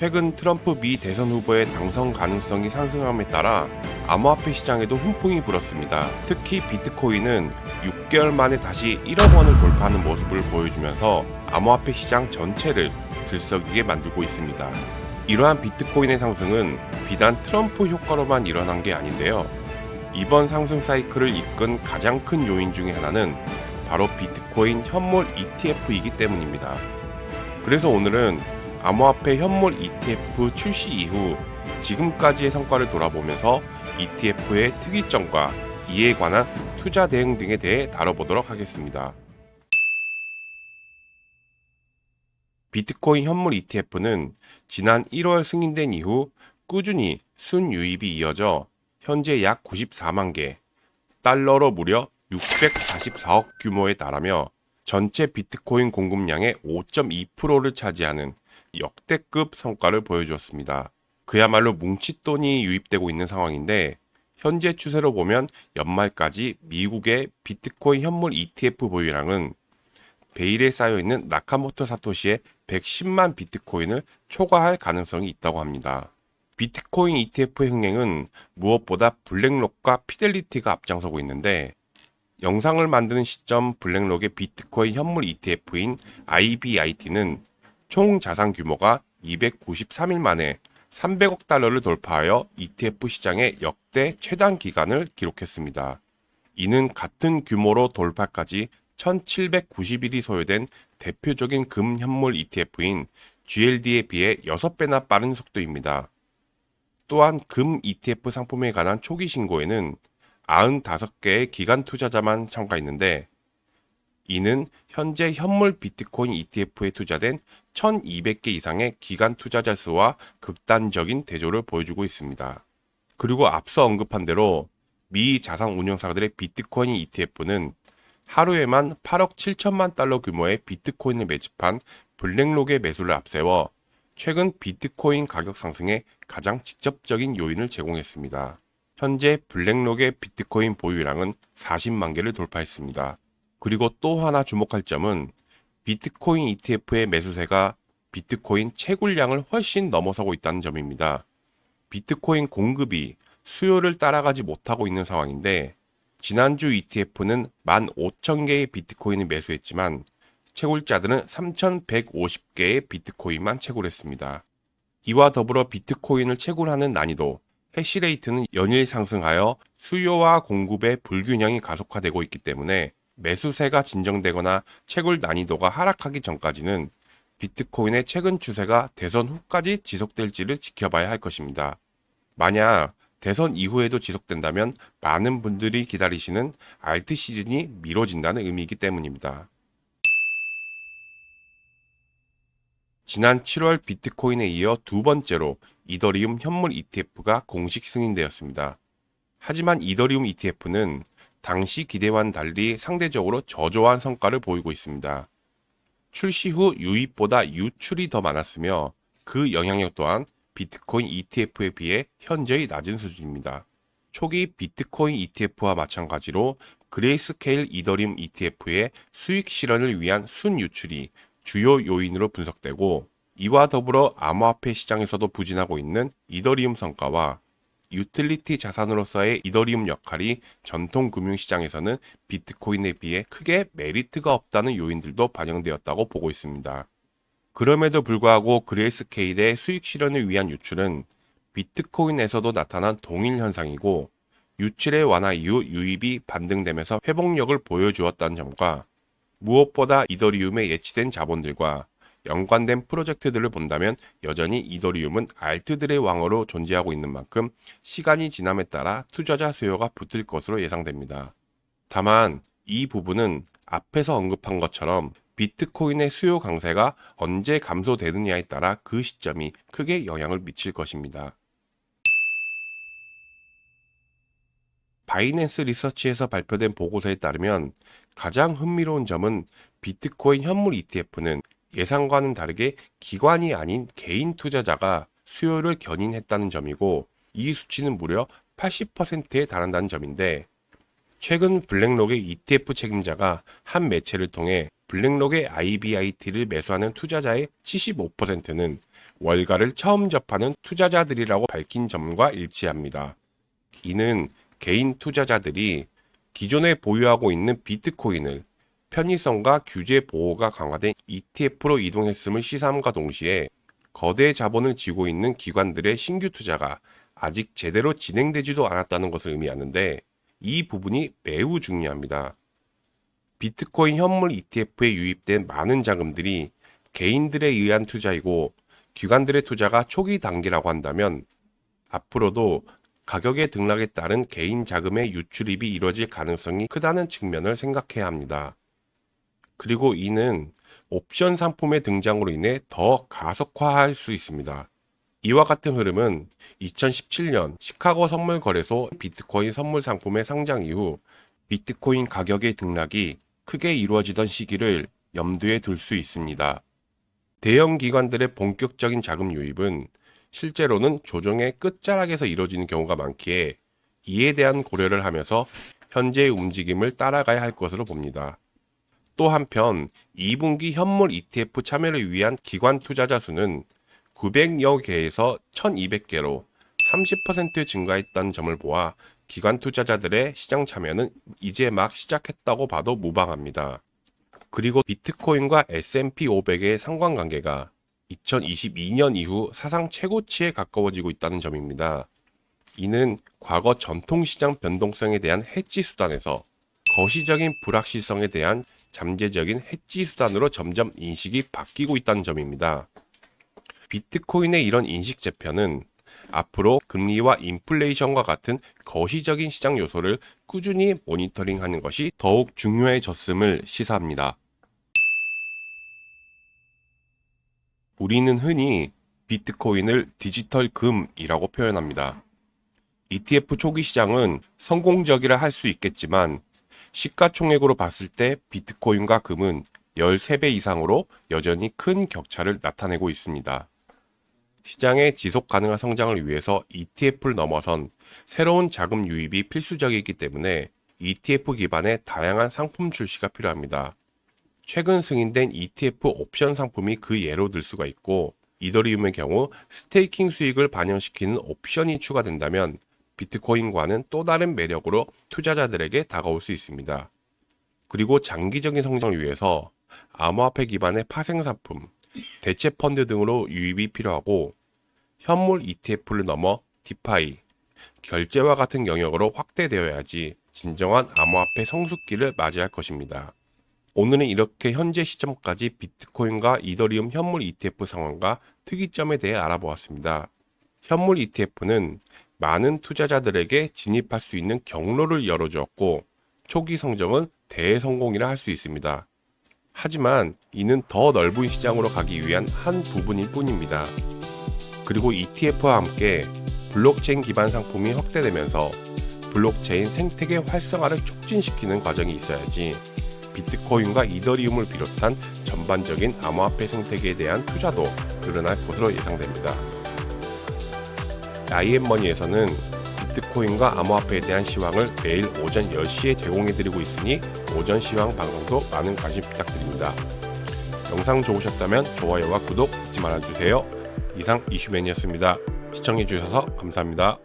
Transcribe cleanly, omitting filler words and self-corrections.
최근 트럼프 미 대선 후보의 당선 가능성이 상승함에 따라 암호화폐 시장에도 훈풍이 불었습니다. 특히 비트코인은 6개월 만에 다시 1억 원을 돌파하는 모습을 보여주면서 암호화폐 시장 전체를 들썩이게 만들고 있습니다. 이러한 비트코인의 상승은 비단 트럼프 효과로만 일어난 게 아닌데요. 이번 상승 사이클을 이끈 가장 큰 요인 중에 하나는 바로 비트코인 현물 ETF이기 때문입니다. 그래서 오늘은 암호화폐 현물 ETF 출시 이후 지금까지의 성과를 돌아보면서 ETF의 특이점과 이에 관한 투자 대응 등에 대해 다뤄보도록 하겠습니다. 비트코인 현물 ETF는 지난 1월 승인된 이후 꾸준히 순유입이 이어져 현재 약 94만 개, 달러로 무려 644억 규모에 달하며 전체 비트코인 공급량의 5.2%를 차지하는 역대급 성과를 보여주었습니다. 그야말로 뭉칫돈이 유입되고 있는 상황인데 현재 추세로 보면 연말까지 미국의 비트코인 현물 ETF 보유량은 베일에 쌓여있는 나카모토 사토시의 110만 비트코인을 초과할 가능성이 있다고 합니다. 비트코인 ETF의 흥행은 무엇보다 블랙록과 피델리티가 앞장서고 있는데 영상을 만드는 시점 블랙록의 비트코인 현물 ETF인 IBIT는 총 자산 규모가 293일 만에 300억 달러를 돌파하여 ETF 시장의 역대 최단 기간을 기록했습니다. 이는 같은 규모로 돌파까지 1790일이 소요된 대표적인 금 현물 ETF인 GLD에 비해 6배나 빠른 속도입니다. 또한 금 ETF 상품에 관한 초기 신고에는 95개의 기관 투자자만 참가했는데 이는 현재 현물 비트코인 ETF에 투자된 1200개 이상의 기관 투자자 수와 극단적인 대조를 보여주고 있습니다. 그리고 앞서 언급한 대로 미 자산 운용사들의 비트코인 ETF는 하루에만 8억 7천만 달러 규모의 비트코인을 매집한 블랙록의 매수를 앞세워 최근 비트코인 가격 상승에 가장 직접적인 요인을 제공했습니다. 현재 블랙록의 비트코인 보유량은 40만 개를 돌파했습니다. 그리고 또 하나 주목할 점은 비트코인 ETF의 매수세가 비트코인 채굴량을 훨씬 넘어서고 있다는 점입니다. 비트코인 공급이 수요를 따라가지 못하고 있는 상황인데 지난주 ETF는 15,000개의 비트코인을 매수했지만 채굴자들은 3,150개의 비트코인만 채굴했습니다. 이와 더불어 비트코인을 채굴하는 난이도, 해시레이트는 연일 상승하여 수요와 공급의 불균형이 가속화되고 있기 때문에 매수세가 진정되거나 채굴 난이도가 하락하기 전까지는 비트코인의 최근 추세가 대선 후까지 지속될지를 지켜봐야 할 것입니다. 만약 대선 이후에도 지속된다면 많은 분들이 기다리시는 알트 시즌이 미뤄진다는 의미이기 때문입니다. 지난 7월 비트코인에 이어 두 번째로 이더리움 현물 ETF가 공식 승인되었습니다. 하지만 이더리움 ETF는 당시 기대와는 달리 상대적으로 저조한 성과를 보이고 있습니다. 출시 후 유입보다 유출이 더 많았으며 그 영향력 또한 비트코인 ETF에 비해 현저히 낮은 수준입니다. 초기 비트코인 ETF와 마찬가지로 그레이스케일 이더리움 ETF의 수익 실현을 위한 순유출이 주요 요인으로 분석되고 이와 더불어 암호화폐 시장에서도 부진하고 있는 이더리움 성과와 유틸리티 자산으로서의 이더리움 역할이 전통 금융시장에서는 비트코인에 비해 크게 메리트가 없다는 요인들도 반영되었다고 보고 있습니다. 그럼에도 불구하고 그레이스케일의 수익 실현을 위한 유출은 비트코인에서도 나타난 동일 현상이고 유출의 완화 이후 유입이 반등되면서 회복력을 보여주었다는 점과 무엇보다 이더리움에 예치된 자본들과 연관된 프로젝트들을 본다면 여전히 이더리움은 알트들의 왕으로 존재하고 있는 만큼 시간이 지남에 따라 투자자 수요가 붙을 것으로 예상됩니다. 다만 이 부분은 앞에서 언급한 것처럼 비트코인의 수요 강세가 언제 감소되느냐에 따라 그 시점이 크게 영향을 미칠 것입니다. 바이낸스 리서치에서 발표된 보고서에 따르면 가장 흥미로운 점은 비트코인 현물 ETF는 예상과는 다르게 기관이 아닌 개인 투자자가 수요를 견인했다는 점이고 이 수치는 무려 80%에 달한다는 점인데 최근 블랙록의 ETF 책임자가 한 매체를 통해 블랙록의 IBIT를 매수하는 투자자의 75%는 월가를 처음 접하는 투자자들이라고 밝힌 점과 일치합니다. 이는 개인 투자자들이 기존에 보유하고 있는 비트코인을 편의성과 규제 보호가 강화된 ETF로 이동했음을 시사함과 동시에 거대 자본을 쥐고 있는 기관들의 신규 투자가 아직 제대로 진행되지도 않았다는 것을 의미하는데, 이 부분이 매우 중요합니다. 비트코인 현물 ETF에 유입된 많은 자금들이 개인들에 의한 투자이고 기관들의 투자가 초기 단계라고 한다면, 앞으로도 가격의 등락에 따른 개인 자금의 유출입이 이루어질 가능성이 크다는 측면을 생각해야 합니다. 그리고 이는 옵션 상품의 등장으로 인해 더 가속화할 수 있습니다. 이와 같은 흐름은 2017년 시카고 선물거래소 비트코인 선물 상품의 상장 이후 비트코인 가격의 등락이 크게 이루어지던 시기를 염두에 둘 수 있습니다. 대형 기관들의 본격적인 자금 유입은 실제로는 조정의 끝자락에서 이루어지는 경우가 많기에 이에 대한 고려를 하면서 현재의 움직임을 따라가야 할 것으로 봅니다. 또 한편 2분기 현물 ETF 참여를 위한 기관 투자자 수는 900여 개에서 1200개로 30% 증가했다는 점을 보아 기관 투자자들의 시장 참여는 이제 막 시작했다고 봐도 무방합니다. 그리고 비트코인과 S&P 500의 상관관계가 2022년 이후 사상 최고치에 가까워지고 있다는 점입니다. 이는 과거 전통시장 변동성에 대한 해지 수단에서 거시적인 불확실성에 대한 잠재적인 해지 수단으로 점점 인식이 바뀌고 있다는 점입니다. 비트코인의 이런 인식 재편은 앞으로 금리와 인플레이션과 같은 거시적인 시장 요소를 꾸준히 모니터링하는 것이 더욱 중요해졌음을 시사합니다. 우리는 흔히 비트코인을 디지털 금이라고 표현합니다. ETF 초기 시장은 성공적이라 할 수 있겠지만 시가총액으로 봤을 때 비트코인과 금은 13배 이상으로 여전히 큰 격차를 나타내고 있습니다. 시장의 지속 가능한 성장을 위해서 ETF를 넘어선 새로운 자금 유입이 필수적이기 때문에 ETF 기반의 다양한 상품 출시가 필요합니다. 최근 승인된 ETF 옵션 상품이 그 예로 들 수가 있고, 이더리움의 경우 스테이킹 수익을 반영시키는 옵션이 추가된다면 비트코인과는 또 다른 매력으로 투자자들에게 다가올 수 있습니다. 그리고 장기적인 성장을 위해서 암호화폐 기반의 파생 상품, 대체 펀드 등으로 유입이 필요하고, 현물 ETF를 넘어 디파이, 결제와 같은 영역으로 확대되어야지 진정한 암호화폐 성숙기를 맞이할 것입니다. 오늘은 이렇게 현재 시점까지 비트코인과 이더리움 현물 ETF 상황과 특이점에 대해 알아보았습니다. 현물 ETF는 많은 투자자들에게 진입할 수 있는 경로를 열어주었고, 초기 성적은 대성공이라 할 수 있습니다. 하지만 이는 더 넓은 시장으로 가기 위한 한 부분일 뿐입니다. 그리고 ETF와 함께 블록체인 기반 상품이 확대되면서 블록체인 생태계 활성화를 촉진시키는 과정이 있어야지 비트코인과 이더리움을 비롯한 전반적인 암호화폐 생태계에 대한 투자도 늘어날 것으로 예상됩니다. IM머니에서는 비트코인과 암호화폐에 대한 시황을 매일 오전 10시에 제공해드리고 있으니 오전 시황 방송도 많은 관심 부탁드립니다. 영상 좋으셨다면 좋아요와 구독 잊지 말아주세요. 이상 이슈맨이었습니다. 시청해주셔서 감사합니다.